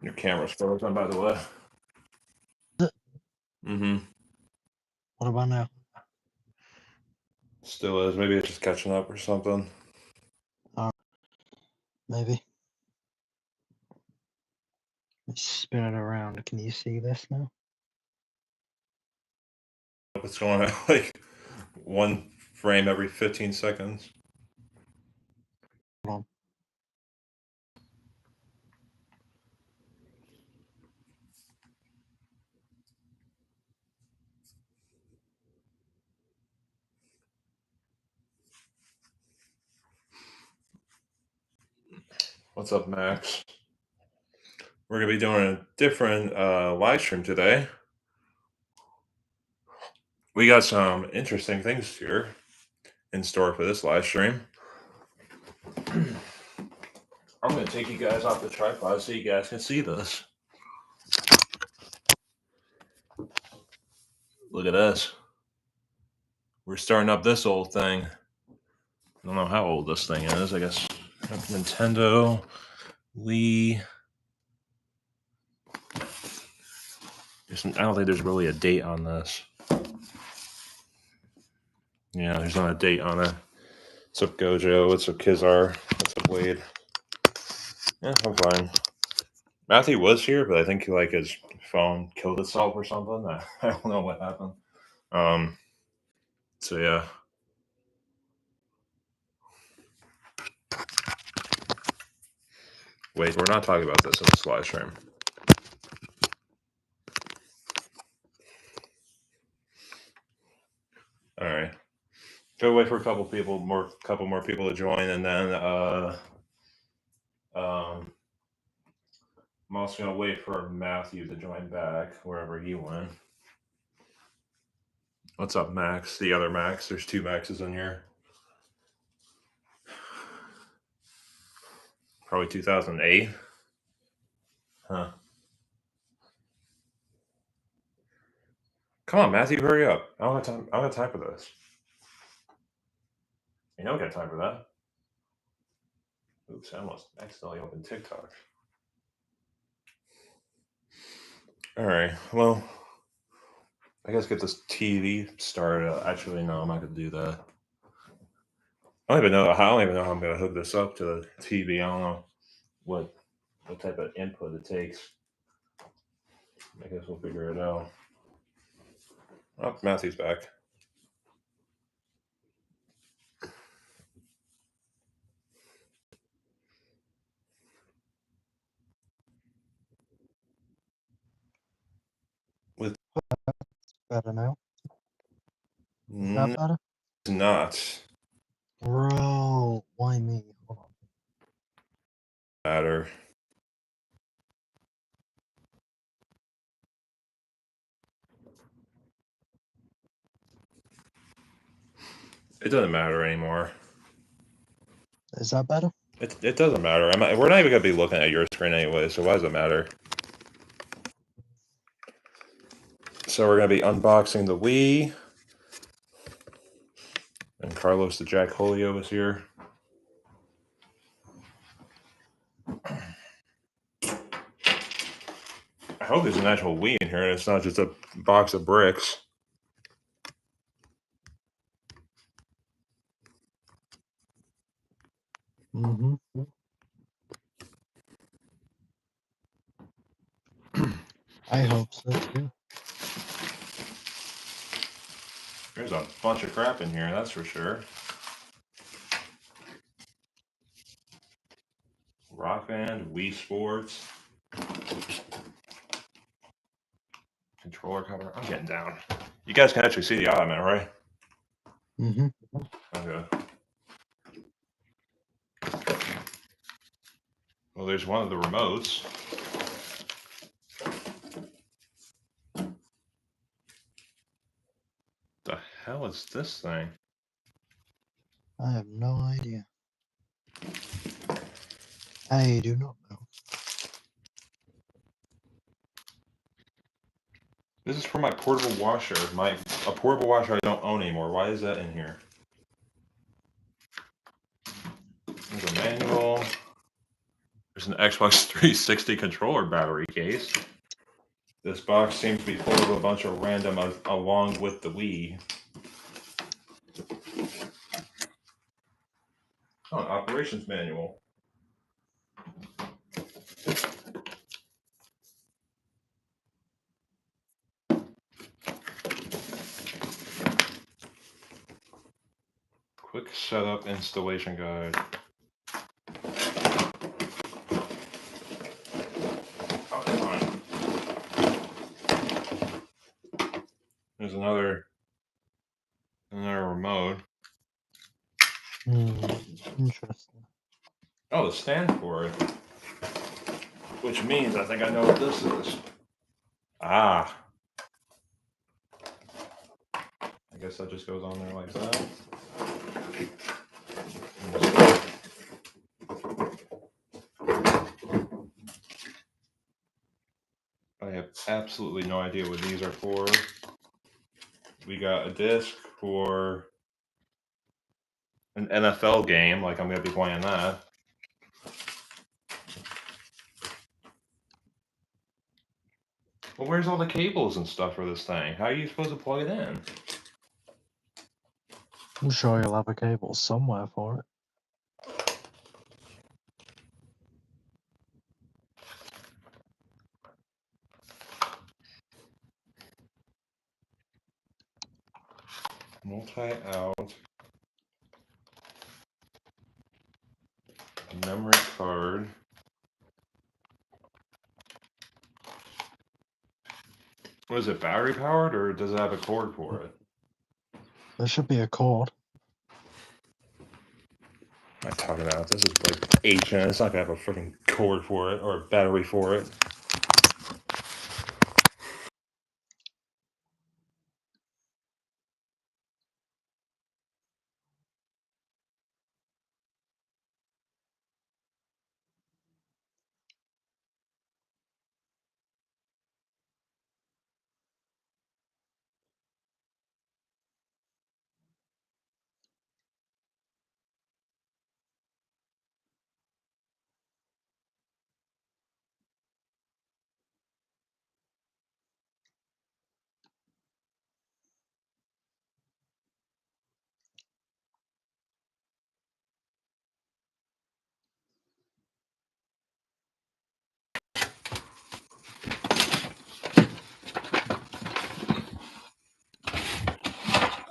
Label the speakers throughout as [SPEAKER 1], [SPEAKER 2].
[SPEAKER 1] Your camera's frozen, by the way.
[SPEAKER 2] Is it?
[SPEAKER 1] Mm-hmm.
[SPEAKER 2] What about now?
[SPEAKER 1] Still is. Maybe it's just catching up or something.
[SPEAKER 2] Maybe. Let's spin it around. Can you see this now?
[SPEAKER 1] It's going at like one frame every 15 seconds.
[SPEAKER 2] Hold on.
[SPEAKER 1] What's up, Max? We're going to be doing a different live stream today. We got some interesting things here in store for this live stream. I'm going to take you guys off the tripod so you guys can see this. Look at this. We're starting up this old thing. I don't know how old this thing is. I guess Nintendo, Wii. I don't think there's really a date on this. Yeah, there's not a date on it. What's up, Gojo? What's up, Kizar? What's up, Wade? Yeah, I'm fine. Matthew was here, but I think like his phone killed itself or something. I don't know what happened. So yeah. Wait, we're not talking about this in this live stream. All right. Go wait for a couple more people to join, and then I'm also gonna wait for Matthew to join back wherever he went. What's up, Max? The other Max. There's two Maxes in here. Probably 2008. Huh. Come on, Matthew, hurry up. I don't have time. I don't have time for this. You don't got time for that. Oops, I almost accidentally opened TikTok. All right. Well, I guess get this TV started. Actually, no, I'm not gonna do that. I don't even know how I'm gonna hook this up to the TV. I don't know what type of input it takes. I guess we'll figure it out. Oh, Matthew's back. With
[SPEAKER 2] Better now? Is
[SPEAKER 1] no,
[SPEAKER 2] that better?
[SPEAKER 1] it's not
[SPEAKER 2] Bro, why me? Hold on.
[SPEAKER 1] matter. It doesn't matter anymore.
[SPEAKER 2] Is that better?
[SPEAKER 1] It doesn't matter. We're not even gonna be looking at your screen anyway, so why does it matter? So we're gonna be unboxing the Wii, and Carlos the Jack Holio is here. I hope there's an actual Wii in here, and it's not just a box of bricks.
[SPEAKER 2] Mm-hmm. I hope so too.
[SPEAKER 1] There's a bunch of crap in here, that's for sure. Rock Band, Wii Sports, controller cover. I'm getting down. You guys can actually see the element, right?
[SPEAKER 2] Mm-hmm.
[SPEAKER 1] Okay. Well, there's one of the remotes. The hell is this thing?
[SPEAKER 2] I have no idea. I do not know.
[SPEAKER 1] This is for my portable washer. A portable washer I don't own anymore. Why is that in here? There's a manual. It's an Xbox 360 controller battery case. This box seems to be full of a bunch of random along with the Wii. Oh, an operations manual. Quick setup installation guide. Oh, come on. There's another remote.
[SPEAKER 2] Interesting.
[SPEAKER 1] Oh, the stand for it. Which means I think I know what this is. Ah. I guess that just goes on there like that. I have absolutely no idea what these are for. We got a disc for an NFL game, like I'm going to be playing that. Well, where's all the cables and stuff for this thing? How are you supposed to plug it in?
[SPEAKER 2] I'm sure you'll have a cable somewhere for it.
[SPEAKER 1] Multi-out. Memory card. What is it, battery powered, or does it have a cord for it?
[SPEAKER 2] There should be a cord.
[SPEAKER 1] I'm talking about this is like ancient. It's not gonna have a freaking cord for it or a battery for it.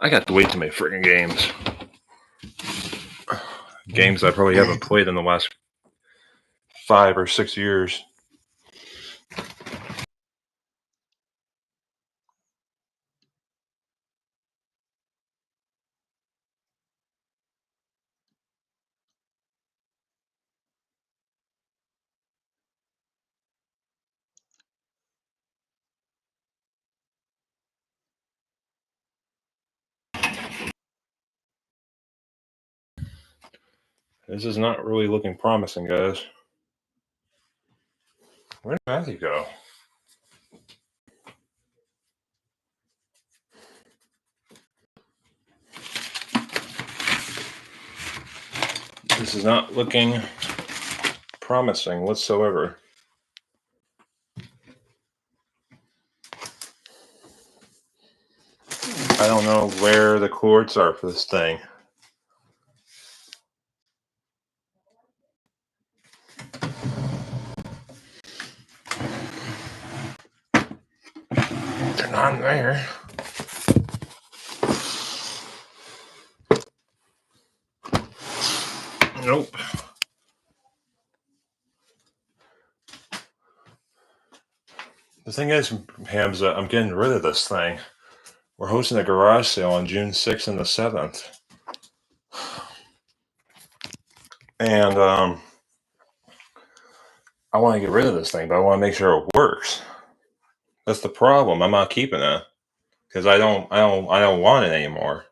[SPEAKER 1] I got way too many freaking games. Games I probably haven't played in the last 5 or 6 years. This is not really looking promising, guys. Where did Matthew go? This is not looking promising whatsoever. I don't know where the cords are for this thing. They're not there. Nope. The thing is, Hamza, I'm getting rid of this thing. We're hosting a garage sale on June 6th and the 7th. And I want to get rid of this thing, but I want to make sure it works. That's the problem. I'm not keeping it because I don't want it anymore.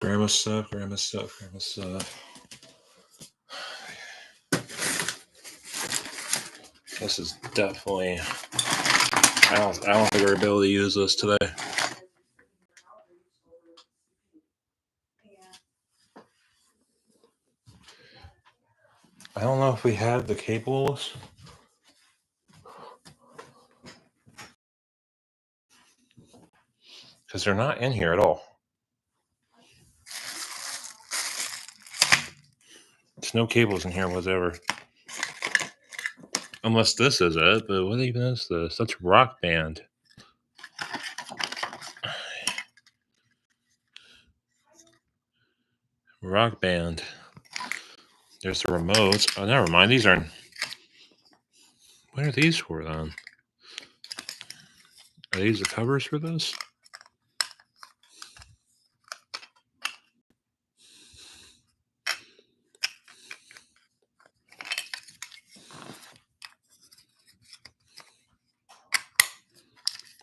[SPEAKER 1] Grandma stuff. This is definitely I don't think we're able to use this today. I don't know if we have the cables. Because they're not in here at all. There's no cables in here whatsoever. Unless this is it, but what even is this? That's Rock Band. Rock Band. There's the remotes. Oh, never mind. These aren't. What are these for then? Are these the covers for this?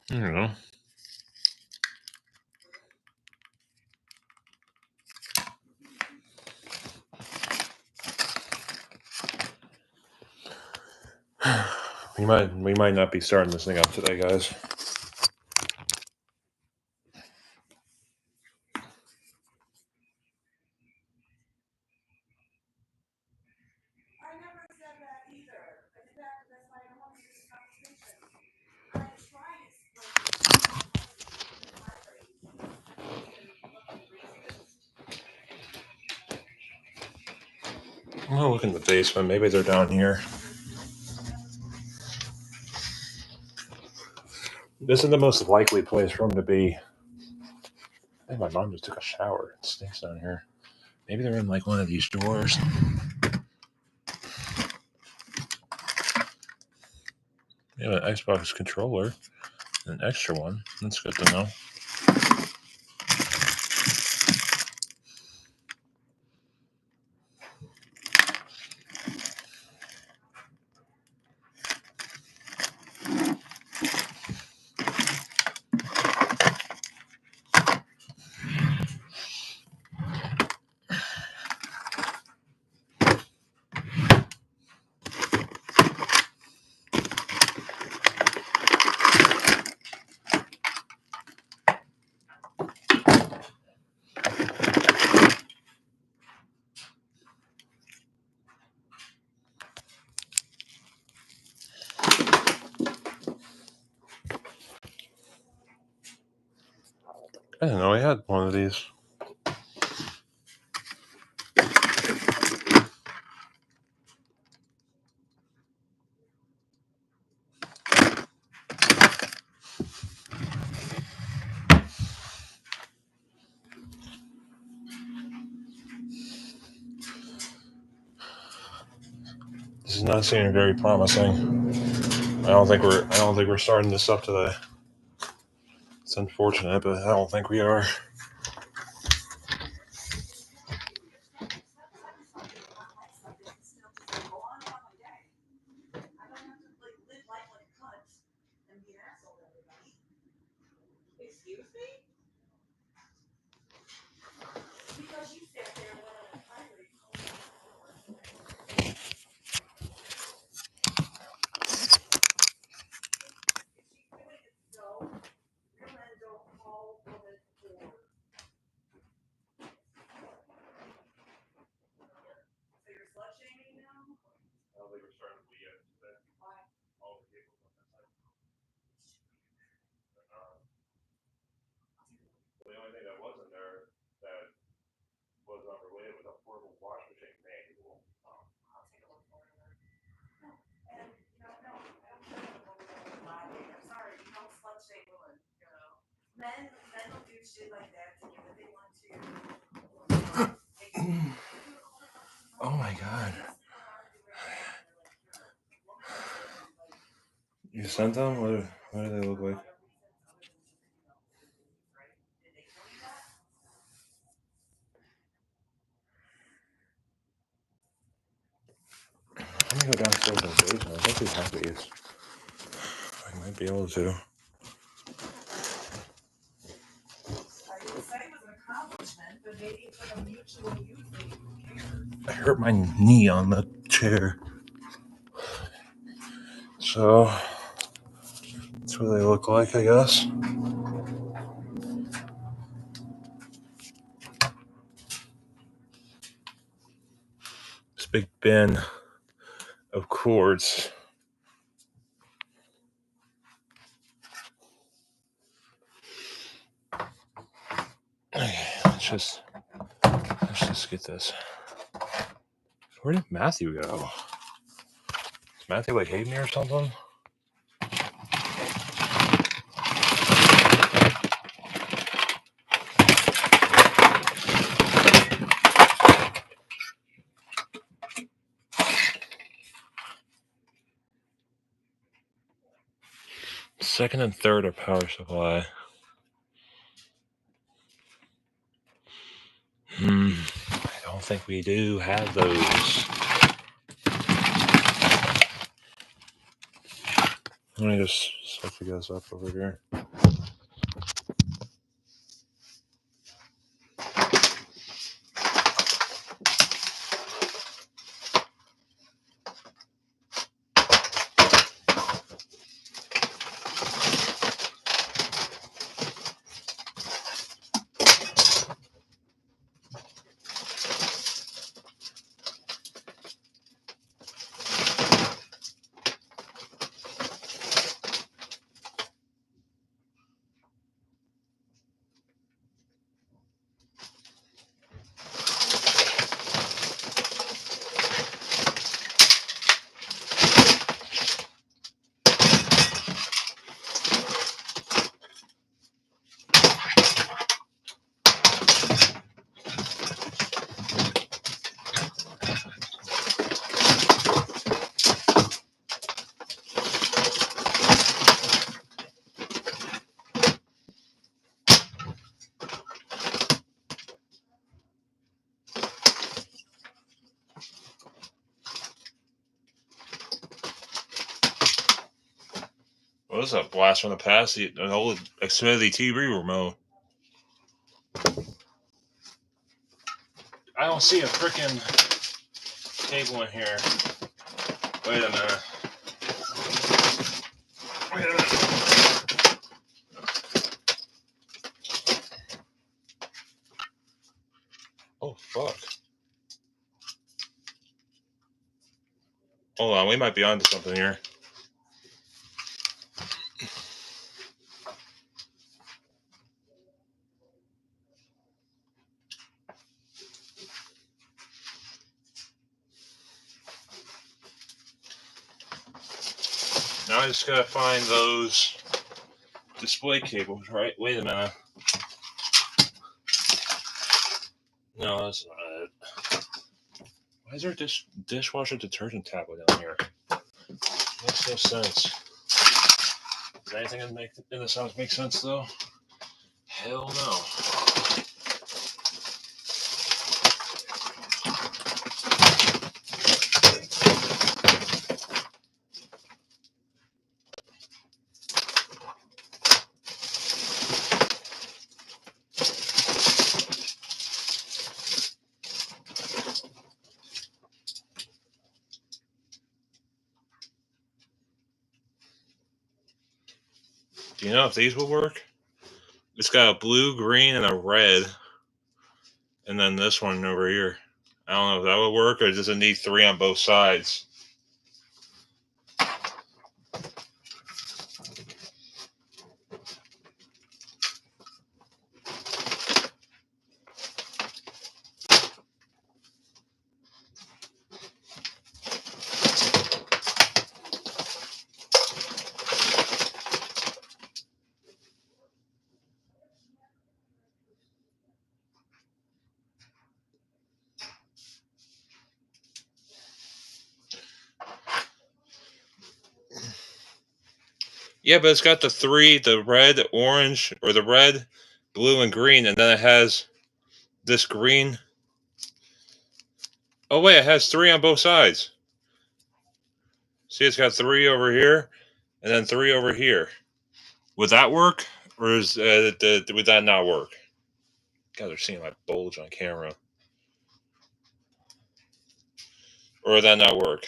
[SPEAKER 1] I don't know. We might not be starting this thing up today, guys. I'm gonna look in the basement. Maybe they're down here. This is the most likely place for them to be. I think my mom just took a shower. It stinks down here. Maybe they're in like one of these drawers. We have an Xbox controller, an extra one. That's good to know. I didn't know I had one of these. This is not seeming very promising. I don't think we're starting this up today. It's unfortunate, but I don't think we are. The only thing that wasn't there that was unrelated was a portable wash machine manual. Oh my god. You sent them? What do they look like? Let me go downstairs in the basement. I think we have these. I might be able to. I hurt my knee on the chair. So, let's That's what they look like, I guess. This big bin of cords. Okay, let's just get this. Where did Matthew go? Is Matthew like hating me or something? Second and third are power supply. I don't think we do have those. Let me just switch you guys up over here. What is that blast from the past? An old Xfinity TV remote. I don't see a freaking cable in here. Wait a minute. Oh, fuck. Hold on, we might be onto something here. Now I just gotta find those display cables, right? Wait a minute. No, that's not it. Why is there a dishwasher detergent tablet down here? Makes no sense. Does anything in this house make sense, though? Hell no. Do you know if these will work? It's got a blue, green, and a red. And then this one over here. I don't know if that would work, or does it need 3 on both sides? Yeah, but it's got the 3, the red, orange, or the red, blue, and green, and then it has this green. Oh, wait, it has 3 on both sides. See, it's got 3 over here, and then 3 over here. Would that work, or would that not work? God, they're seeing my bulge on camera. Or would that not work?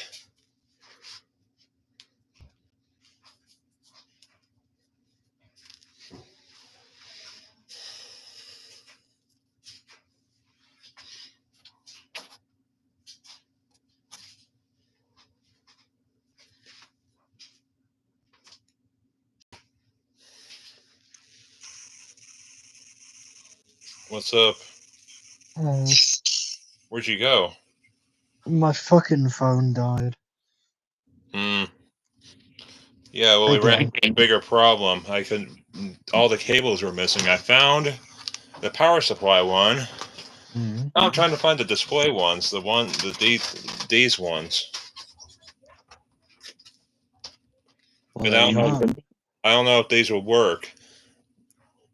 [SPEAKER 1] What's up?
[SPEAKER 2] Oh,
[SPEAKER 1] Where'd you go?
[SPEAKER 2] my fucking phone died.
[SPEAKER 1] Hmm. Yeah, well, we ran into a bigger problem. I couldn't. All the cables were missing. I found the power supply one.
[SPEAKER 2] Mm.
[SPEAKER 1] Now I'm trying to find the display ones. These ones.
[SPEAKER 2] Well,
[SPEAKER 1] And I don't know if these will work.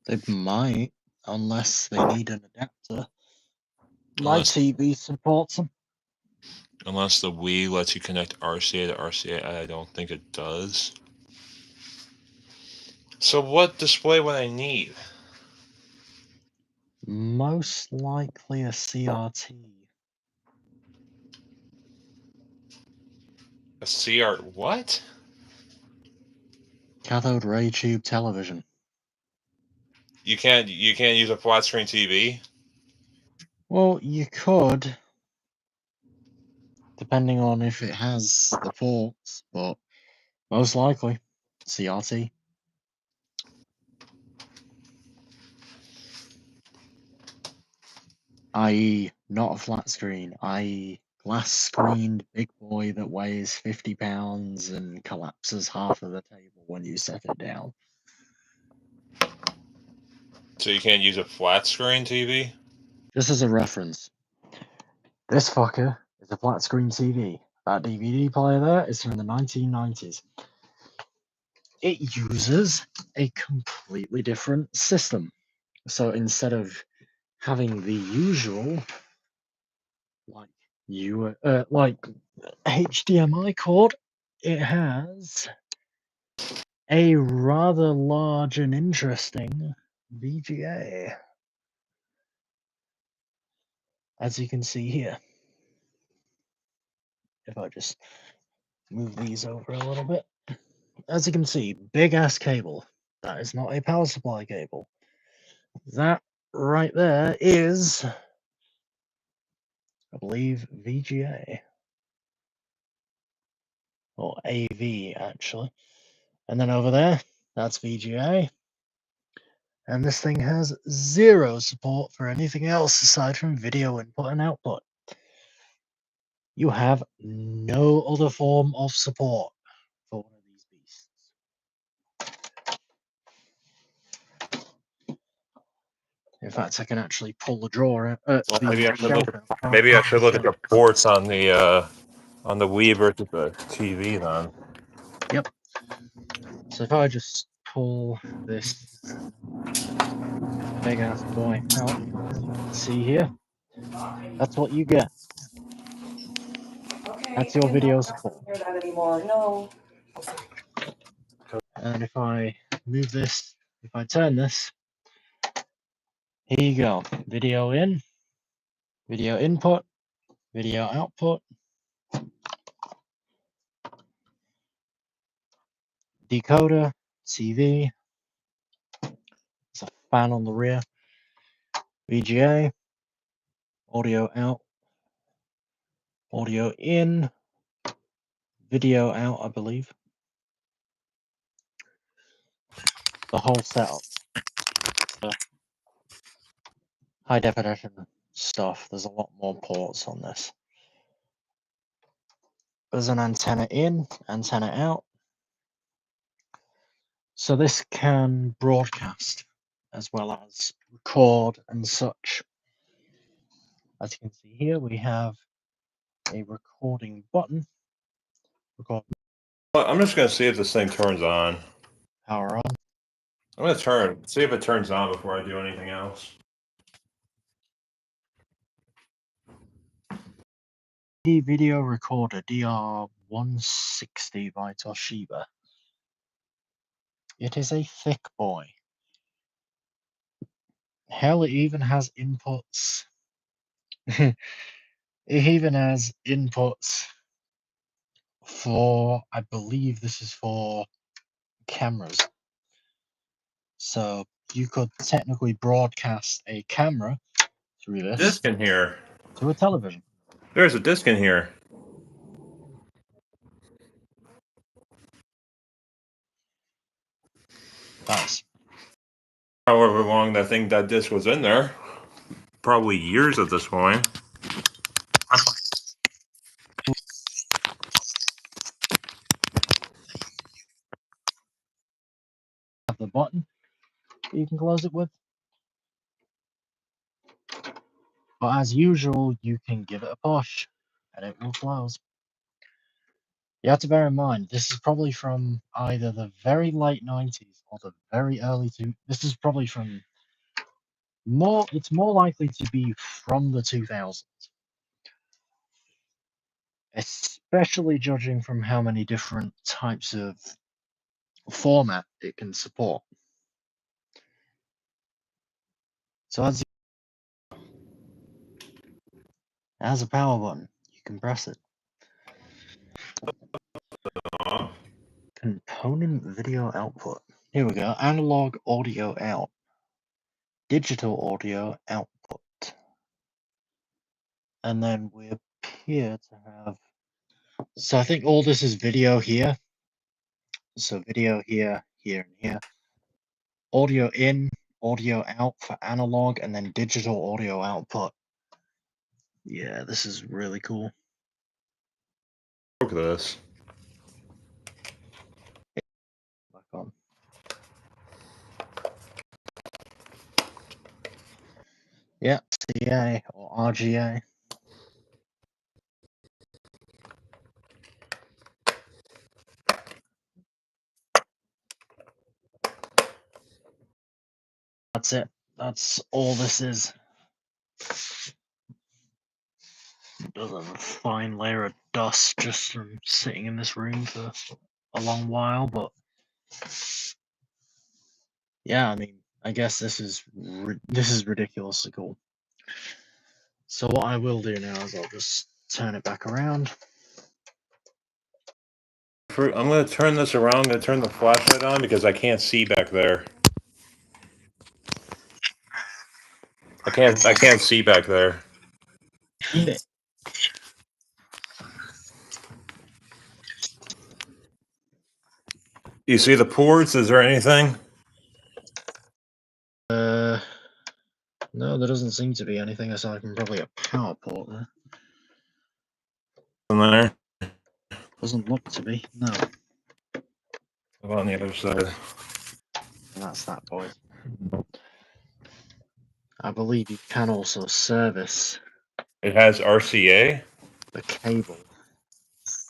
[SPEAKER 2] they might, unless they need an adapter. My
[SPEAKER 1] Unless
[SPEAKER 2] TV supports them.
[SPEAKER 1] unless the Wii lets you connect RCA to RCA, I don't think it does. So what display would I need?
[SPEAKER 2] Most likely a CRT.
[SPEAKER 1] A CR what?
[SPEAKER 2] Cathode ray tube television.
[SPEAKER 1] You can't use a flat screen TV?
[SPEAKER 2] Well, you could, depending on if it has the ports, but most likely CRT. I.e., not a flat screen, i.e., glass screened big boy that weighs 50 pounds and collapses half of the table when you set it down.
[SPEAKER 1] So you can't use a flat screen TV?
[SPEAKER 2] Just as a reference, this fucker is a flat screen TV. That DVD player there is from the 1990s. It uses a completely different system. So instead of having the usual like HDMI cord, it has a rather large and interesting VGA, as you can see here. If I just move these over a little bit, as you can see, big ass cable. That is not a power supply cable. That right there is, I believe, VGA. Or AV, actually. And then over there, that's VGA. And this thing has zero support for anything else aside from video input and output. You have no other form of support for one of these beasts. In fact, I can actually pull the drawer.
[SPEAKER 1] Well, maybe I should look at the ports on the Wii versus the TV then.
[SPEAKER 2] Yep. So if I just pull this big ass boy out, as you can see here, that's what you get. That's your video support.
[SPEAKER 3] Hear that anymore? No.
[SPEAKER 2] And if I move this, if I turn this, here you go. Video in, video input, video output, decoder, TV, there's a fan on the rear, VGA, audio out, audio in, video out, I believe. The whole setup. High definition stuff. There's a lot more ports on this. There's an antenna in, antenna out. So this can broadcast as well as record and such. As you can see here, we have a recording button. Record
[SPEAKER 1] Well, I'm just gonna see if this thing turns on.
[SPEAKER 2] power on.
[SPEAKER 1] I'm gonna see if it turns on before I do anything else.
[SPEAKER 2] Video recorder DR160 by Toshiba. It is a thick boy. Hell, it even has inputs. It even has inputs for, I believe this is for cameras. So you could technically broadcast a camera through this
[SPEAKER 1] Disc in here.
[SPEAKER 2] to a television.
[SPEAKER 1] There's a disc in here.
[SPEAKER 2] Nice.
[SPEAKER 1] However long that disc was in there. probably years at this point.
[SPEAKER 2] Have the button that you can close it with. But as usual, you can give it a push and it will close. You have to bear in mind, this is probably from either the very late 90s or the very early This is probably from it's more likely to be from the 2000s. Especially judging from how many different types of format it can support. So as it has a power button, you can press it. Component video output. Here we go. Analog audio out. Digital audio output. And then we appear to have. So I think all this is video here. So video here, here, and here. Audio in, audio out for analog, and then digital audio output. Yeah, this is really cool.
[SPEAKER 1] Look at this.
[SPEAKER 2] Back on. Yeah, CA or RGA. That's it. That's all this is. Does have a fine layer of dust just from sitting in this room for a long while, but yeah, I mean, I guess this is ridiculously cool. So what I will do now is I'll just turn it back around.
[SPEAKER 1] I'm going to turn this around. I'm going to turn the flashlight on because I can't see back there. I can't see back there. You see the ports? Is there anything?
[SPEAKER 2] No, there doesn't seem to be anything aside from probably a power port there.
[SPEAKER 1] In there?
[SPEAKER 2] Doesn't look to be, no.
[SPEAKER 1] On the other side.
[SPEAKER 2] And that's that, boys. I believe you can also service
[SPEAKER 1] It has RCA?
[SPEAKER 2] the cable.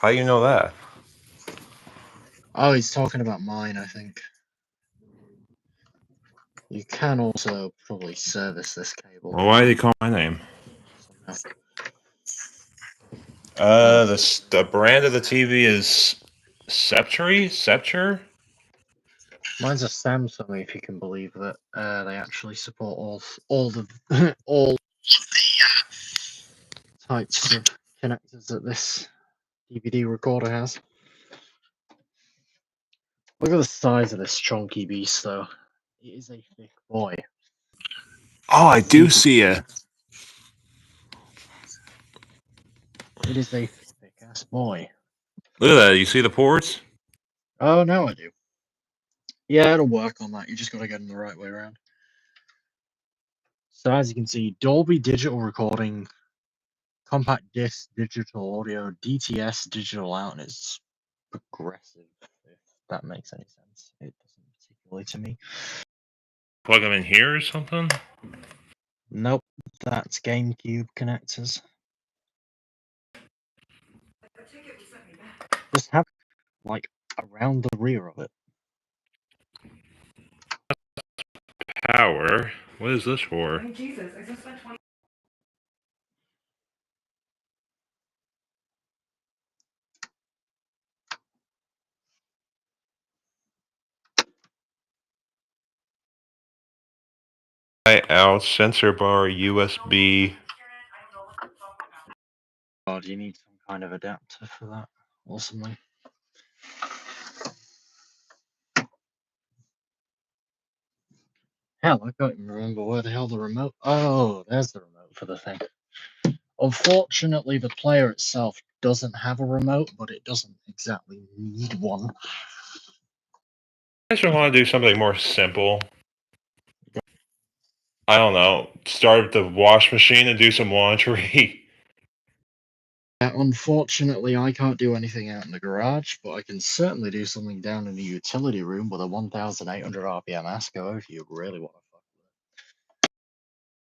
[SPEAKER 1] How do you know that?
[SPEAKER 2] Oh, he's talking about mine, I think. You can also probably service this cable.
[SPEAKER 1] Well, why did he call my name? The brand of the TV is Sceptre?
[SPEAKER 2] Mine's a Samsung, if you can believe that. They actually support all the all types of connectors that this DVD recorder has. Look at the size of this chunky beast, though. It is a thick boy.
[SPEAKER 1] Oh, I do see it.
[SPEAKER 2] It is a thick-ass boy.
[SPEAKER 1] Look at that. You see the ports?
[SPEAKER 2] Oh, no, I do. Yeah, it'll work on that. You just got to get them the right way around. So as you can see, Dolby digital recording, compact disc digital audio, DTS digital out, and it's progressive, if that makes any sense. It doesn't particularly to me.
[SPEAKER 1] Plug them in here or something?
[SPEAKER 2] Nope, that's GameCube connectors. Just have like around the rear of it.
[SPEAKER 1] Power? What is this for?
[SPEAKER 3] Oh, Jesus, I just spent 20.
[SPEAKER 1] Out, sensor bar, USB.
[SPEAKER 2] Oh, do you need some kind of adapter for that or something? Hell, I can't even remember where the hell the remote. Oh, there's the remote for the thing. Unfortunately, the player itself doesn't have a remote, but it doesn't exactly need one.
[SPEAKER 1] I just want to do something more simple. I don't know, start the wash machine and do some laundry.
[SPEAKER 2] Unfortunately, I can't do anything out in the garage, but I can certainly do something down in the utility room with a 1,800 RPM ASCO if you really want to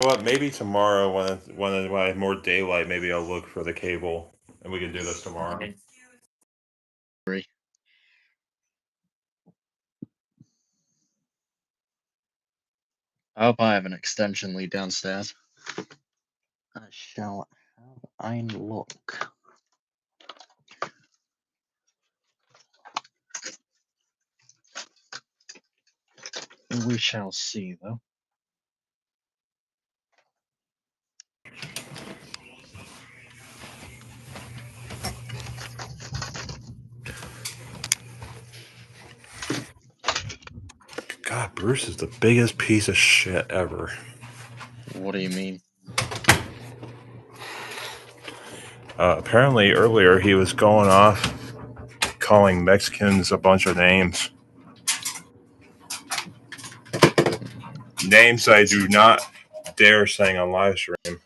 [SPEAKER 2] fuck
[SPEAKER 1] Well, maybe tomorrow when I have more daylight, maybe I'll look for the cable and we can do this tomorrow.
[SPEAKER 2] with it. I hope I have an extension lead downstairs. I shall have a look. We shall see, though.
[SPEAKER 1] God, Bruce is the biggest piece of shit ever.
[SPEAKER 2] What do you mean?
[SPEAKER 1] Apparently, earlier he was going off calling Mexicans a bunch of names. Names I do not dare saying on live stream.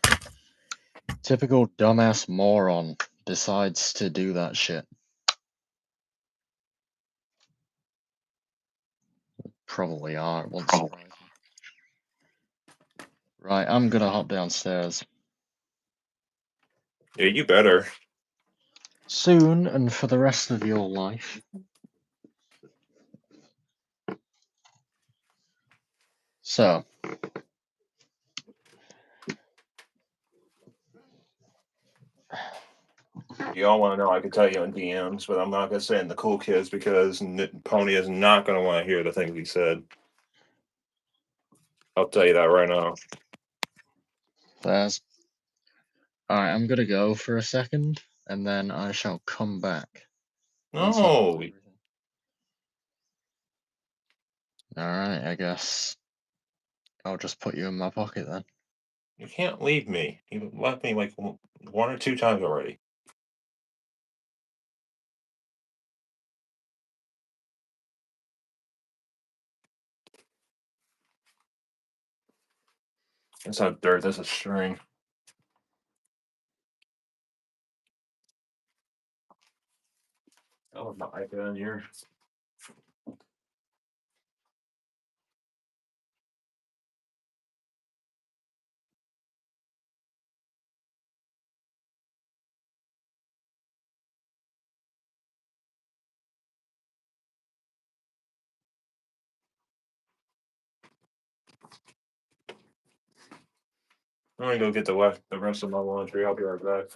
[SPEAKER 2] Typical dumbass moron decides to do that shit. Probably are, it won't surprise me. Right, I'm gonna hop downstairs.
[SPEAKER 1] Yeah, you better.
[SPEAKER 2] Soon and for the rest of your life. So,
[SPEAKER 1] You all want to know, I could tell you in DMs, but I'm not going to say in the cool kids because Pony is not going to want to hear the things he said. I'll tell you that right now.
[SPEAKER 2] there's. Alright, I'm gonna go for a second, and then I shall come back.
[SPEAKER 1] No.
[SPEAKER 2] Alright, I guess I'll just put you in my pocket then.
[SPEAKER 1] You can't leave me. You left me like one or two times already. That's not dirt, that's a string. Oh, my iPad in here. I'm gonna go get the rest of my laundry. I'll be right back.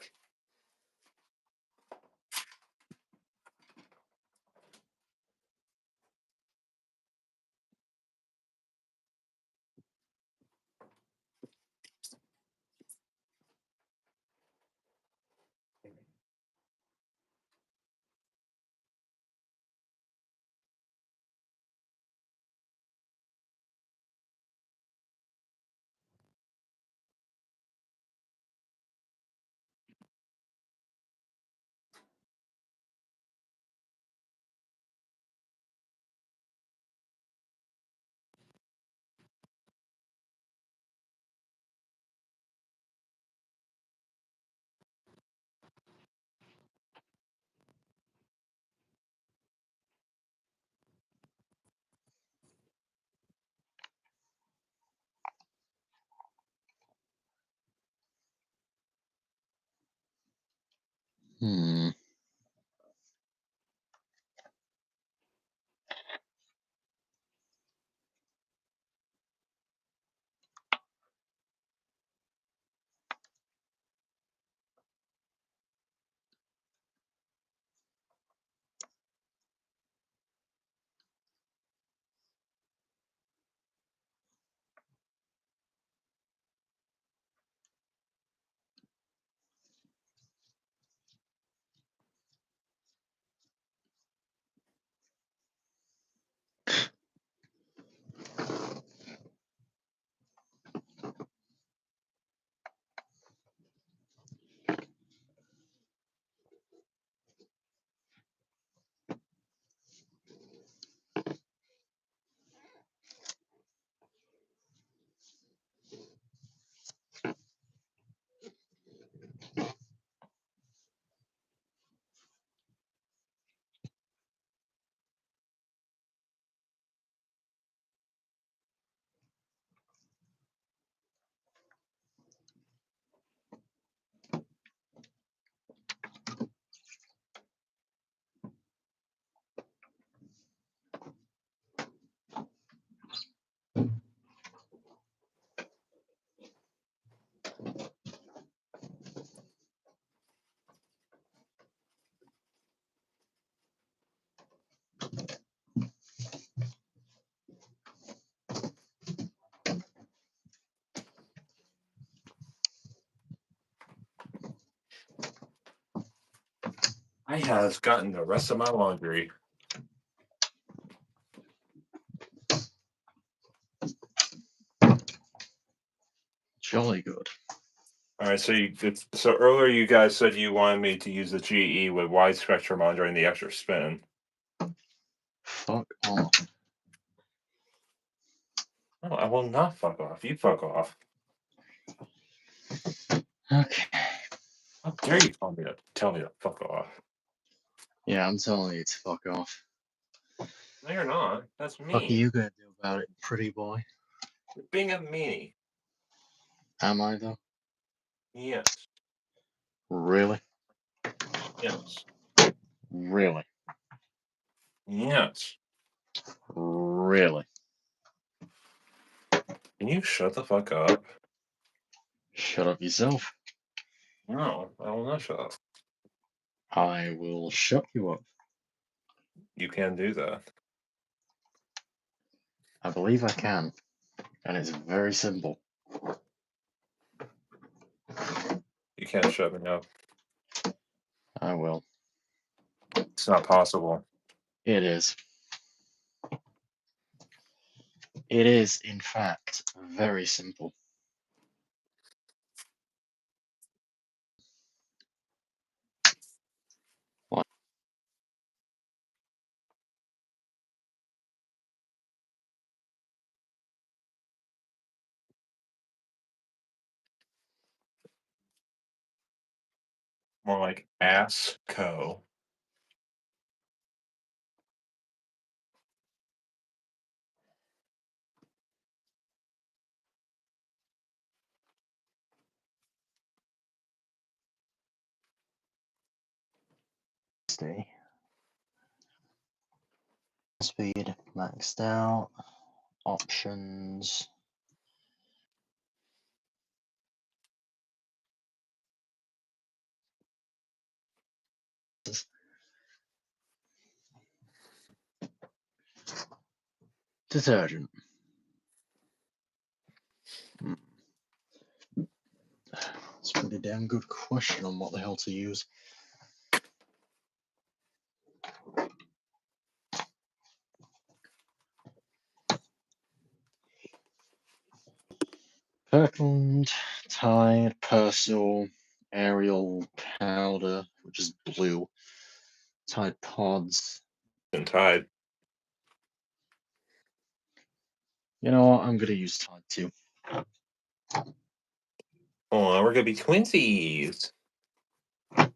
[SPEAKER 2] Hmm.
[SPEAKER 1] I have gotten the rest of my laundry.
[SPEAKER 2] Jolly good.
[SPEAKER 1] All right, so earlier you guys said you wanted me to use the GE with wide spectrum on during the extra spin.
[SPEAKER 2] Fuck off.
[SPEAKER 1] No, I will not fuck off. You fuck off.
[SPEAKER 2] Okay.
[SPEAKER 1] How dare you tell me to fuck off?
[SPEAKER 2] Yeah, I'm telling you to fuck off.
[SPEAKER 1] No, you're not. That's
[SPEAKER 2] What are
[SPEAKER 1] me.
[SPEAKER 2] you gonna do about it, pretty boy?
[SPEAKER 1] You're being a meanie.
[SPEAKER 2] Am I though?
[SPEAKER 1] Yes.
[SPEAKER 2] Really?
[SPEAKER 1] Yes.
[SPEAKER 2] Really?
[SPEAKER 1] Yes.
[SPEAKER 2] Really?
[SPEAKER 1] Can you shut the fuck up?
[SPEAKER 2] Shut up yourself.
[SPEAKER 1] No, I will not shut up.
[SPEAKER 2] I will shut you up.
[SPEAKER 1] You can't do that.
[SPEAKER 2] I believe I can. And it's very simple.
[SPEAKER 1] You can't shut me up.
[SPEAKER 2] I will.
[SPEAKER 1] It's not possible.
[SPEAKER 2] It is. It is, in fact, very simple. What?
[SPEAKER 1] More like ass co.
[SPEAKER 2] Stay. Speed maxed out. Options. Detergent. It's a pretty damn good question on what the hell to use. Kirkland, Tide, Persil, Ariel Powder, which is blue, Tide Pods.
[SPEAKER 1] And Tide.
[SPEAKER 2] You know what? I'm gonna use Tide too.
[SPEAKER 1] Oh, we're gonna be twinsies. I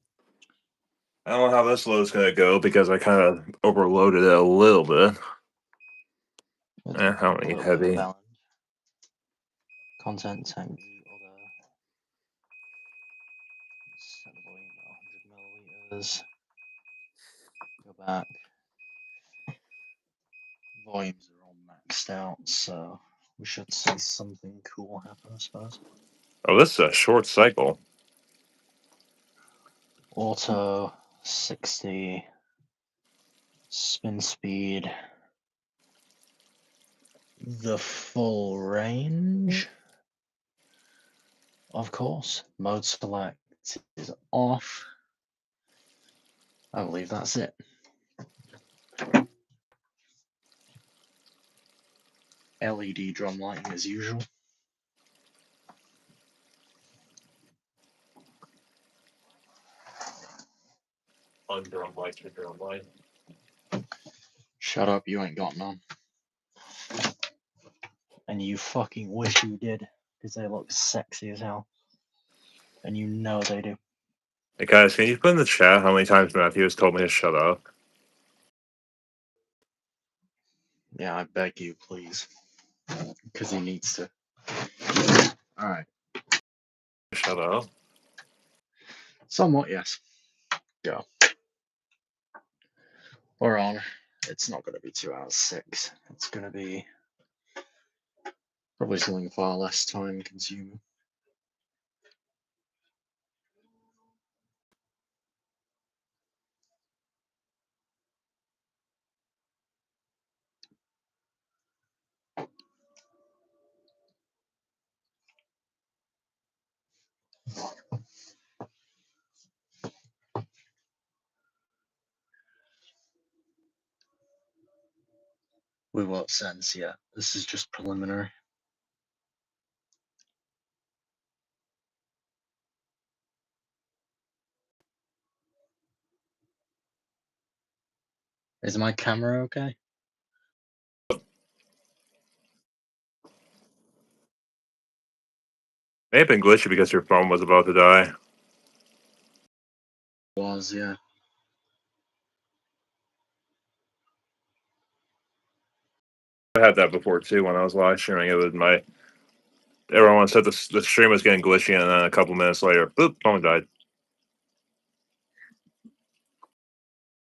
[SPEAKER 1] don't know how this load's gonna go because I kind of overloaded it a little bit. How many heavy?
[SPEAKER 2] Content tank other. Set the volume at 100 milliliters. Go back. Volumes are all maxed out, so we should see something cool happen, I suppose.
[SPEAKER 1] Oh, this is a short cycle.
[SPEAKER 2] Auto 60. Spin speed. The full range. Of course. Mode select is off. I believe that's it. LED drum lighting as usual.
[SPEAKER 1] Undrum lights or drum light.
[SPEAKER 2] Shut up, you ain't got none. And you fucking wish you did, because they look sexy as hell. And you know they do.
[SPEAKER 1] Hey guys, can you put in the chat how many times Matthew has told me to shut up?
[SPEAKER 2] Yeah, I beg you, please. Because he needs to. Alright.
[SPEAKER 1] Shut up.
[SPEAKER 2] Somewhat, yes. Go. We're on. It's not going to be 2 hours 6. It's going to be probably something far less time consuming. We won't sense yet. This is just preliminary. Is my camera okay?
[SPEAKER 1] May have been glitchy because your phone was about to die.
[SPEAKER 2] Was, yeah.
[SPEAKER 1] I had that before too when I was live streaming. It was my everyone said the stream was getting glitchy, and then a couple minutes later, boop, phone died.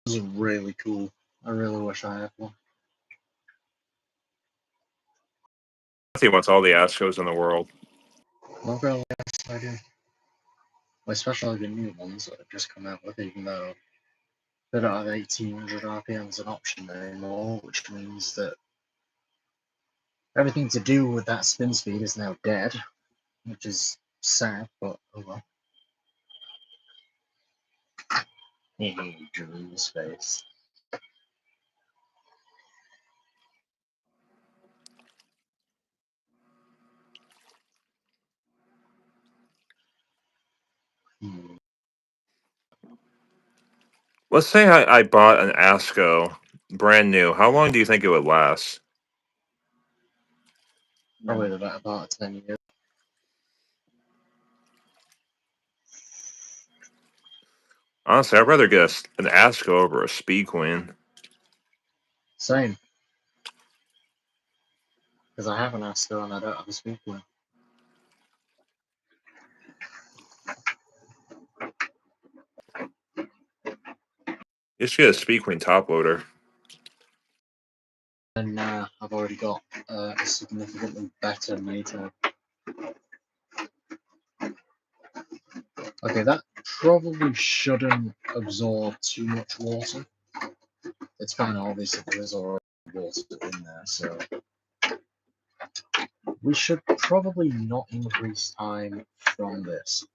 [SPEAKER 2] This is really cool. I really wish I had one.
[SPEAKER 1] I think he wants all the Astros in the world.
[SPEAKER 2] Not really, yes, I do. Well, especially the new ones that have just come out with, even though they don't have 1800 RPM as an option anymore, which means that everything to do with that spin speed is now dead, which is sad, but oh well. Dream space.
[SPEAKER 1] Let's say I bought an Astro brand new. How long do you think it would last?
[SPEAKER 2] Probably the better part of 10 years.
[SPEAKER 1] Honestly, I'd rather get an Astro over a Speed Queen.
[SPEAKER 2] Same. Because I have an Astro and I don't have a speed one.
[SPEAKER 1] You should get a Speed Queen top loader.
[SPEAKER 2] And I've already got a significantly better meter. Okay, that probably shouldn't absorb too much water. It's kind of obvious that there is already water in there, so we should probably not increase time from this.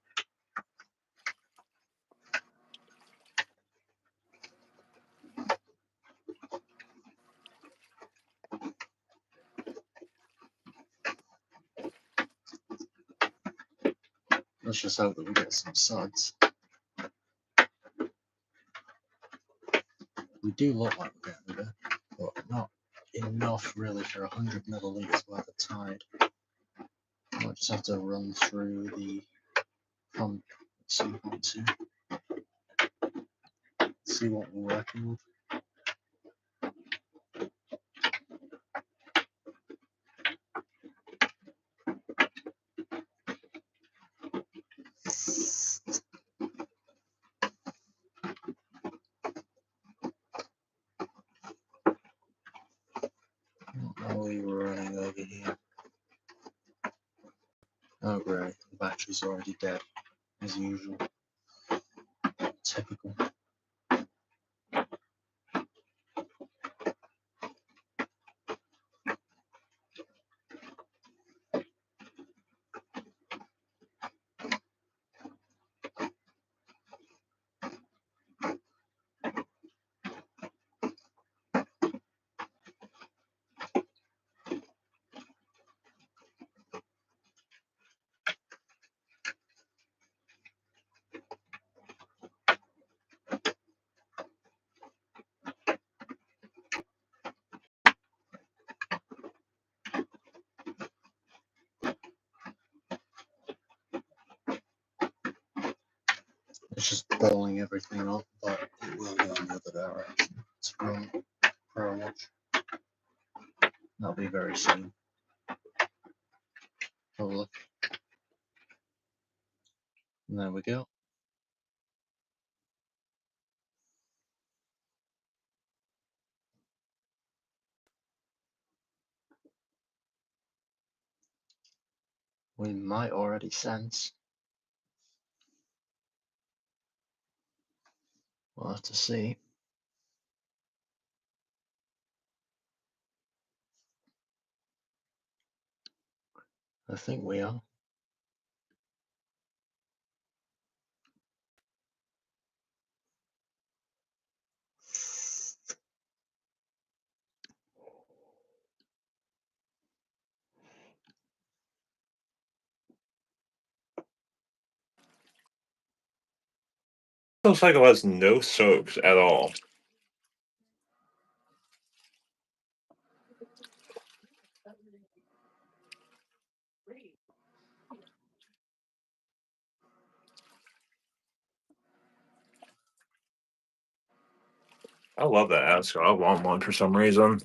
[SPEAKER 2] Let's just hope that we get some suds. We do look like we're getting there, but not enough really for 100 milliliters worth of Tide. I'll just have to run through the pump at some point soon. See what we're working with. What are we running over here? Oh great, the battery's already dead, as usual. Typical. It's just balling everything up, but it will go in the other direction. It's from Pro Watch. That'll be very soon. Have a look. And there we go. We might already sense. We'll have to see. I think we are.
[SPEAKER 1] cycle has no soaps at all. I love that ASCO. I want one for some reason.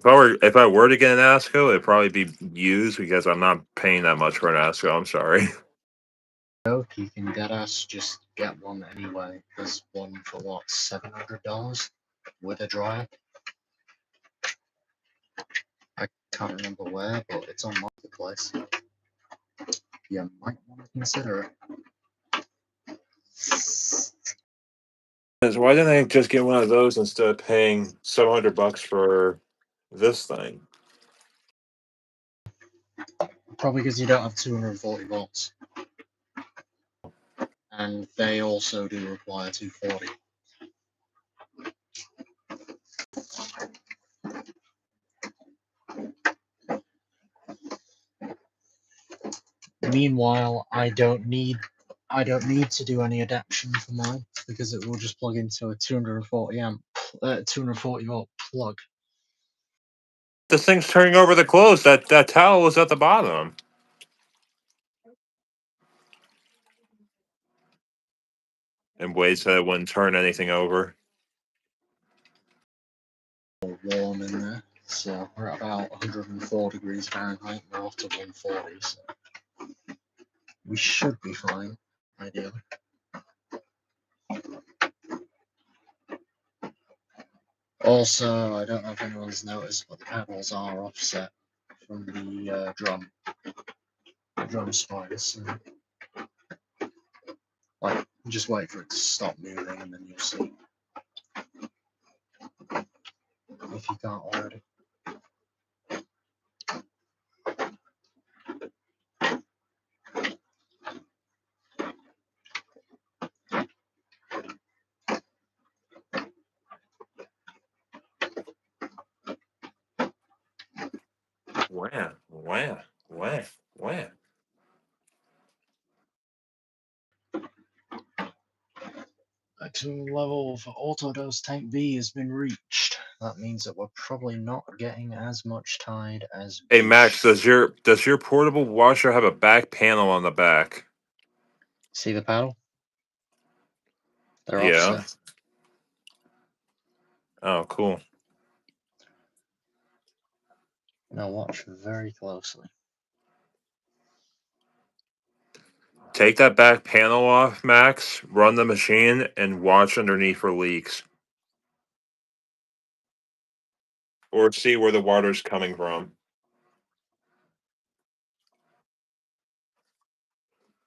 [SPEAKER 1] If I were to get an ASCO, it'd probably be used because I'm not paying that much for an ASCO. I'm sorry.
[SPEAKER 2] Joke, you can deadass just get one anyway. There's one for what, $700 with a dryer. I can't remember where, but it's on Marketplace. You might want to consider it.
[SPEAKER 1] Why didn't I just get one of those instead of paying $700 for this thing?
[SPEAKER 2] Probably because you don't have 240 volts. And they also do require 240. Meanwhile, I don't need to do any adaptation for mine because it will just plug into a 240 volt plug.
[SPEAKER 1] This thing's turning over the clothes. That towel was at the bottom. In ways that it wouldn't turn anything over.
[SPEAKER 2] Warm in there, so we're at about 104 degrees Fahrenheit. We're off to 140, so we should be fine, ideally. Also, I don't know if anyone's noticed, but the pedals are offset from the drum spines. So, like, just wait for it to stop moving, and then you'll see. If you can't already.
[SPEAKER 1] Where?
[SPEAKER 2] Maximum level for Autodose Tank B has been reached. That means that we're probably not getting as much tide as.
[SPEAKER 1] Hey Max, does your portable washer have a back panel on the back?
[SPEAKER 2] See the paddle? They're
[SPEAKER 1] Yeah.
[SPEAKER 2] offset.
[SPEAKER 1] Oh, cool.
[SPEAKER 2] Now watch very closely.
[SPEAKER 1] Take that back panel off, Max. Run the machine and watch underneath for leaks, or see where the water's coming from.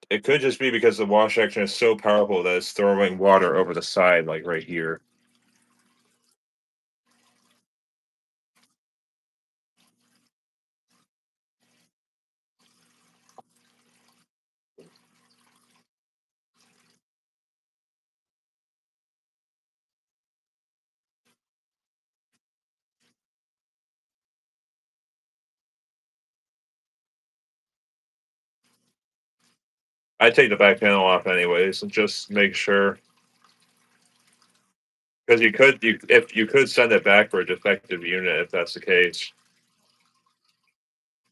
[SPEAKER 1] It could just be because the wash action is so powerful that it's throwing water over the side, like right here. I take the back panel off anyways, and just make sure, because you could send it back for a defective unit if that's the case.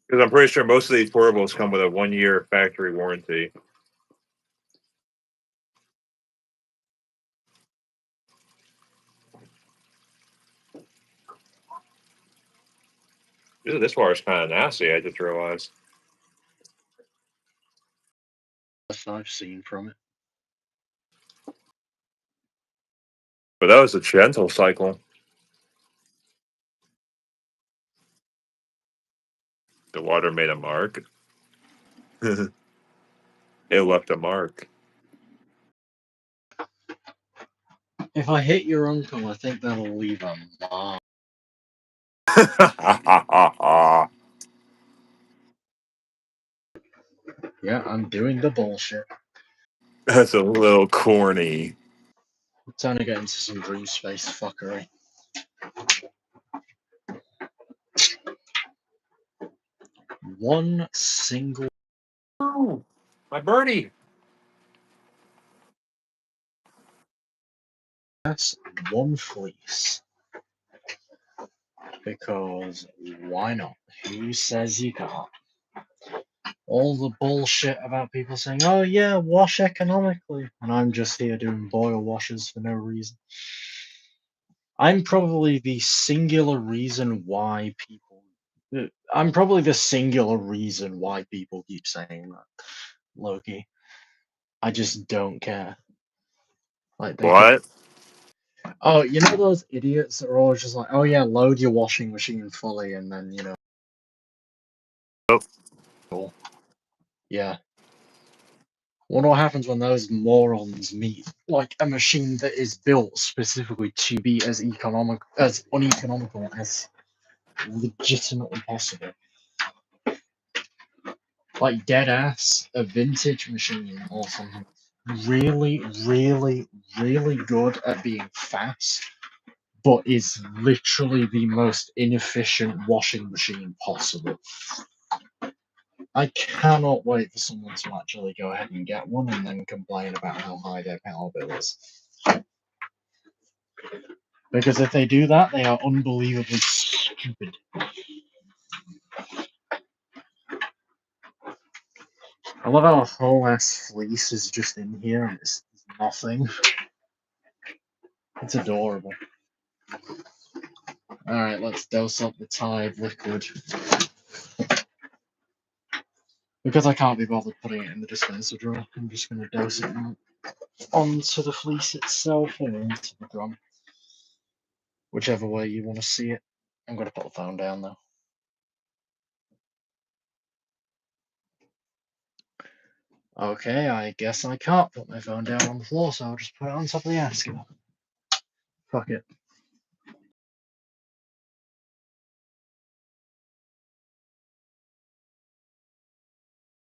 [SPEAKER 1] Because I'm pretty sure most of these portables come with a 1-year factory warranty. Ew, this water's kind of nasty. I just realized.
[SPEAKER 2] That's what I've seen from it.
[SPEAKER 1] But that was a gentle cycle. The water made a mark. It left a mark.
[SPEAKER 2] If I hit your uncle, I think that'll leave a mark. Yeah, I'm doing the bullshit.
[SPEAKER 1] That's a little corny.
[SPEAKER 2] I'm trying to get into some dream space fuckery. one single
[SPEAKER 1] Oh, my birdie.
[SPEAKER 2] dress, one fleece. Because why not? Who says you can't? All the bullshit about people saying, oh yeah, wash economically, and I'm just here doing boil washes for no reason. I'm probably the singular reason why people. I'm probably the singular reason why people keep saying that, Loki. I just don't care. Like they
[SPEAKER 1] What?
[SPEAKER 2] oh, you know those idiots that are always just like, oh yeah, load your washing machine fully, and then you know.
[SPEAKER 1] Oh.
[SPEAKER 2] Yeah. Wonder what happens when those morons meet like a machine that is built specifically to be as uneconomical as legitimately possible. Like dead ass, a vintage machine or something. Really, really, really good at being fast, but is literally the most inefficient washing machine possible. I cannot wait for someone to actually go ahead and get one and then complain about how high their power bill is. Because if they do that, they are unbelievably stupid. I love how a whole ass fleece is just in here and it's nothing. It's adorable. Alright, let's dose up the Tide liquid. Because I can't be bothered putting it in the dispenser drawer, I'm just going to dose it onto the fleece itself or into the drum. Whichever way you want to see it. I'm going to put the phone down though. Okay, I guess I can't put my phone down on the floor, so I'll just put it on top of the asket. Fuck it.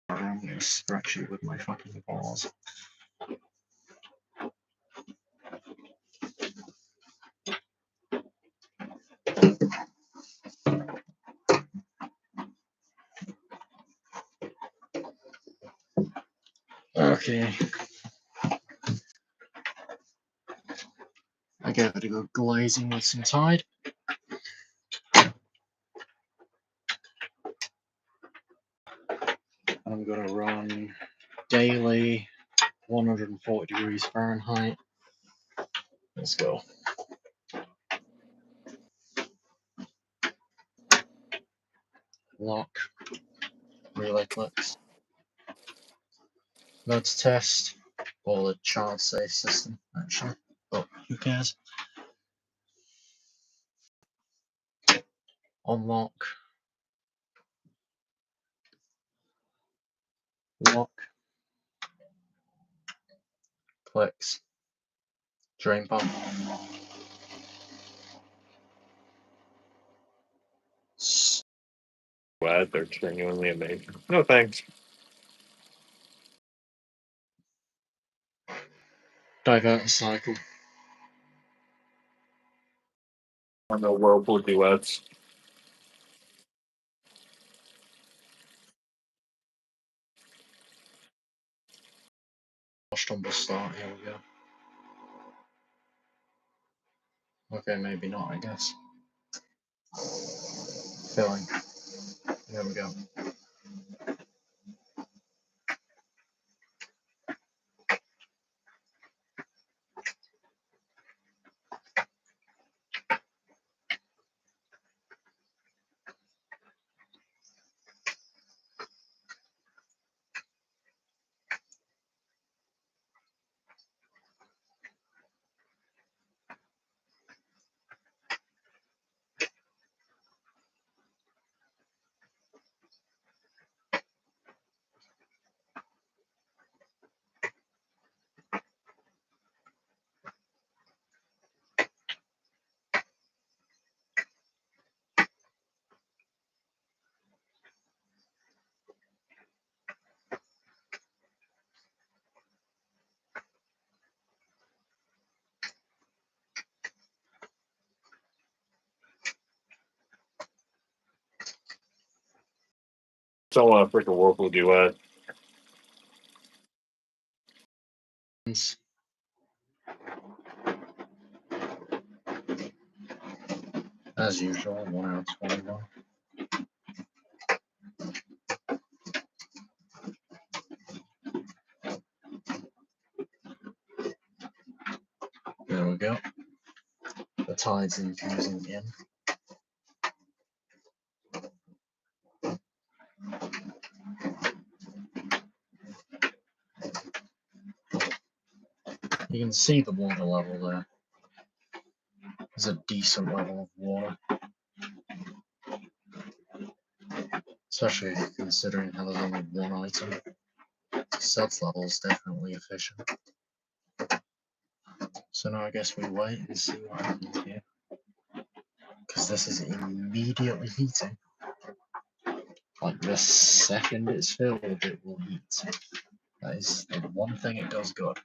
[SPEAKER 2] I'm going to stretch it with my fucking paws. Okay. I gave it a good glazing with some Tide. I'm going to run daily 140 degrees Fahrenheit. Let's go. Lock. Relay clicks. Modes test. Or the child safe system, actually. But who cares? Unlock. Lock. Clicks. Drain pump.
[SPEAKER 1] Glad they're genuinely amazing. No thanks.
[SPEAKER 2] Divert cycle.
[SPEAKER 1] On the Whirlpool duets.
[SPEAKER 2] Wash tumble start. Here we go. Okay, maybe not, I guess. Filling. There we go.
[SPEAKER 1] Still want a freaking Whirlpool duet.
[SPEAKER 2] As usual, 1 hour 21. There we go. The tide's infusing in. You can see the water level there. There's a decent level of water. Especially considering how there's only one item. Suds level is definitely efficient. So now I guess we wait and see what happens here. Because this is immediately heating. Like the second it's filled, it will heat. That is the one thing it does good.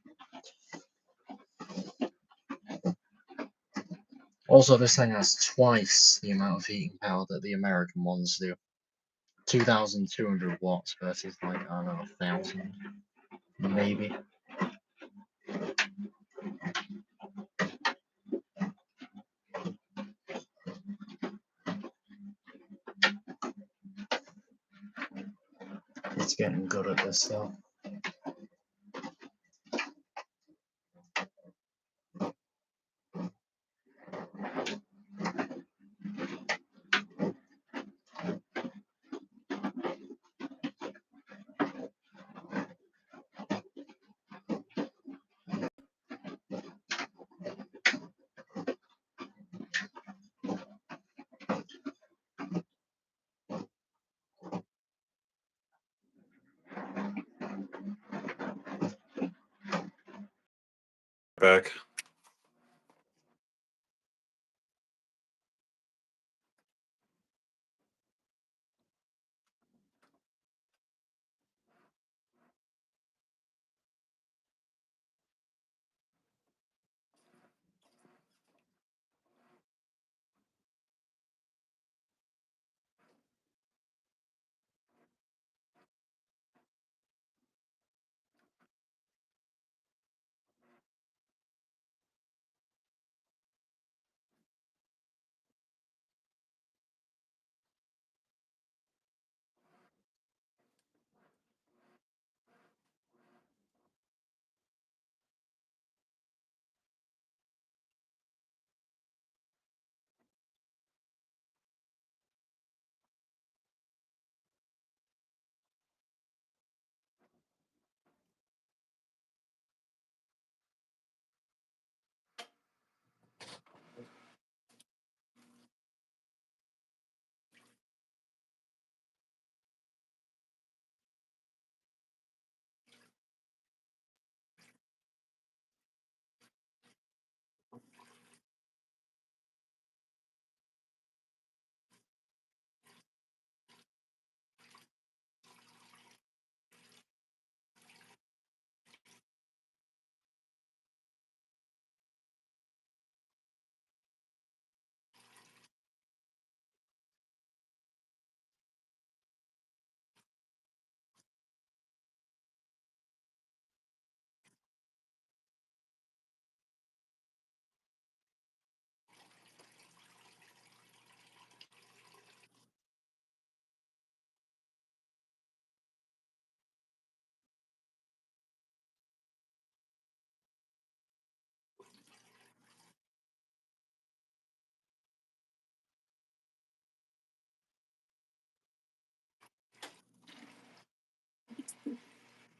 [SPEAKER 2] Also, this thing has twice the amount of heating power that the American ones do. 2,200 watts versus like, I don't know, 1,000, maybe. It's getting good at this though.
[SPEAKER 1] Back.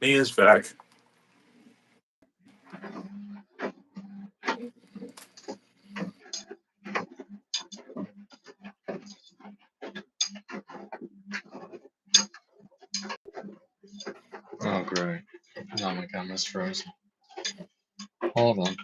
[SPEAKER 1] He is back.
[SPEAKER 2] Oh, great. Now my camera's frozen. Hold on.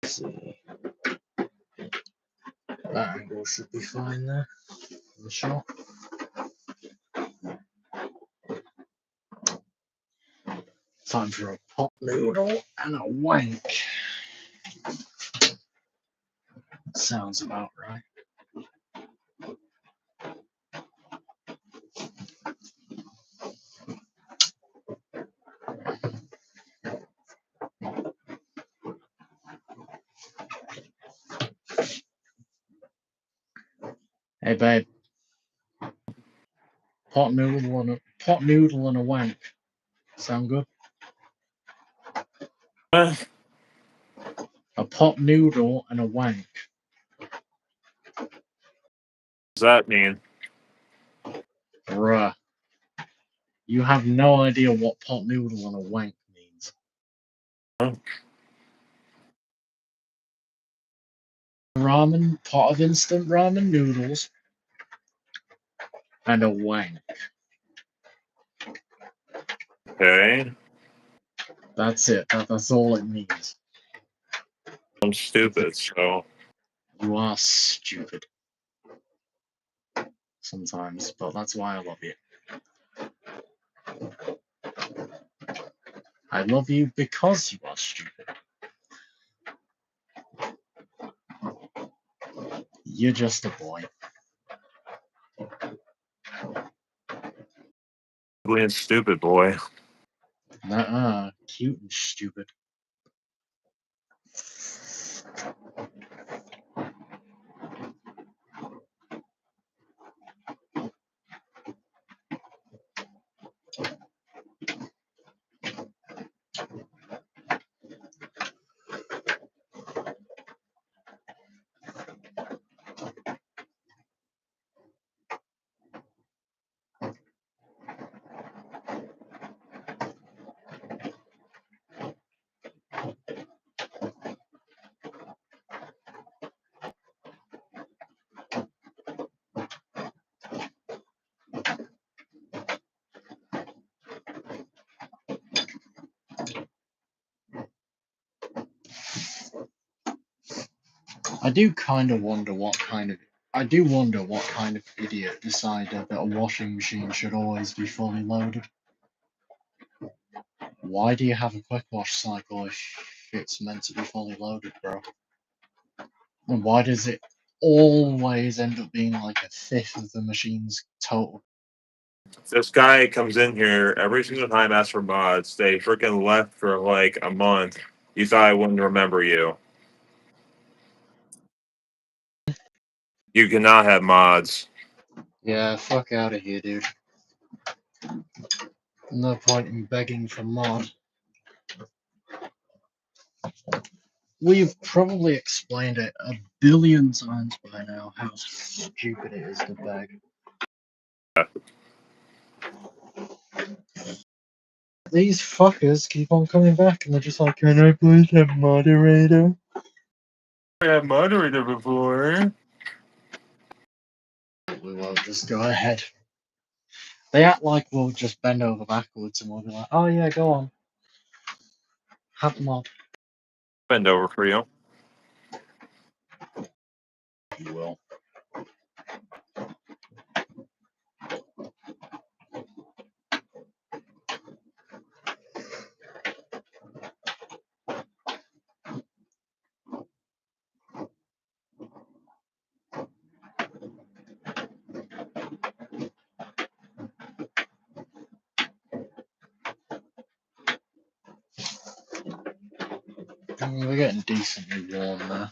[SPEAKER 2] see. That angle should be fine there, for sure. Time for a pot noodle and a wank. Sounds about right. Hey babe, pot noodle and a wank. Sound good?
[SPEAKER 1] What
[SPEAKER 2] A pot noodle and a wank.
[SPEAKER 1] does that mean?
[SPEAKER 2] Bruh, you have no idea what pot noodle and a wank means.
[SPEAKER 1] Huh?
[SPEAKER 2] Ramen, pot of instant ramen noodles, and a wank.
[SPEAKER 1] Okay.
[SPEAKER 2] That's it. That's all it means.
[SPEAKER 1] I'm stupid, so
[SPEAKER 2] You are stupid. Sometimes, but that's why I love you. I love you because you are stupid. You're just a boy.
[SPEAKER 1] ugly and stupid boy.
[SPEAKER 2] Nuh-uh. Cute and stupid. I do wonder what kind of idiot decided that a washing machine should always be fully loaded. Why do you have a quick wash cycle if it's meant to be fully loaded, bro? And why does it always end up being like a fifth of the machine's total?
[SPEAKER 1] This guy comes in here every single time, asks for mods. They freaking left for like a month. You thought I wouldn't remember you. You cannot have mods.
[SPEAKER 2] Yeah, fuck out of here, dude. No point in begging for mod. We've probably explained it a billion times by now how stupid it is to beg. These fuckers keep on coming back and they're just like, can I please have moderator?
[SPEAKER 1] I had moderator before.
[SPEAKER 2] We won't just go ahead. They act like we'll just bend over backwards and we'll be like, oh yeah, go on. Have mod.
[SPEAKER 1] Bend over for you.
[SPEAKER 2] You will. We're getting decently warm now.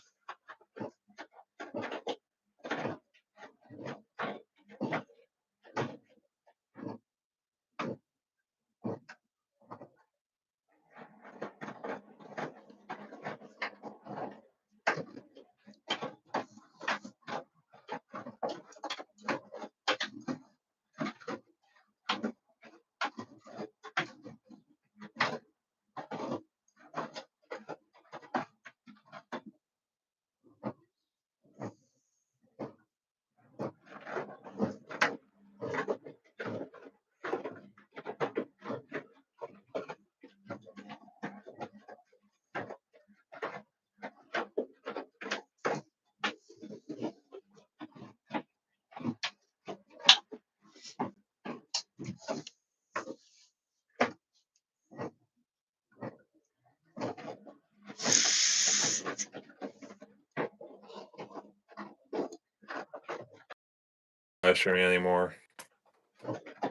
[SPEAKER 1] live streaming anymore.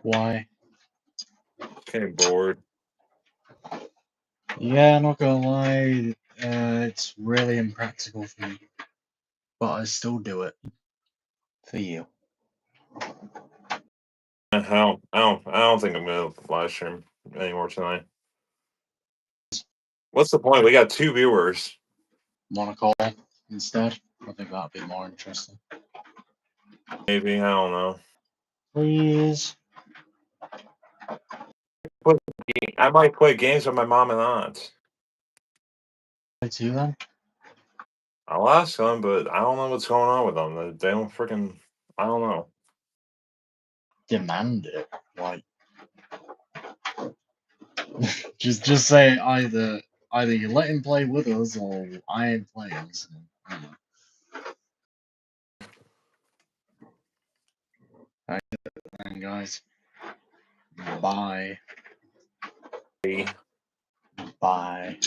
[SPEAKER 2] Why?
[SPEAKER 1] Getting bored.
[SPEAKER 2] Yeah, not gonna lie, it's really impractical for me, but I still do it for you.
[SPEAKER 1] I don't think I'm gonna live stream anymore tonight. What's the point? We got 2 viewers.
[SPEAKER 2] Wanna call instead? I think that'd be more interesting.
[SPEAKER 1] Maybe, I don't know.
[SPEAKER 2] Please.
[SPEAKER 1] I might play games with my mom and aunt.
[SPEAKER 2] Play two then?
[SPEAKER 1] I'll ask them, but I don't know what's going on with them. They don't freaking. I don't know.
[SPEAKER 2] Demand it. Like, just say either you let him play with us or I ain't playing. So, you know. Alright, then, guys. Bye.
[SPEAKER 1] Hey.
[SPEAKER 2] Bye.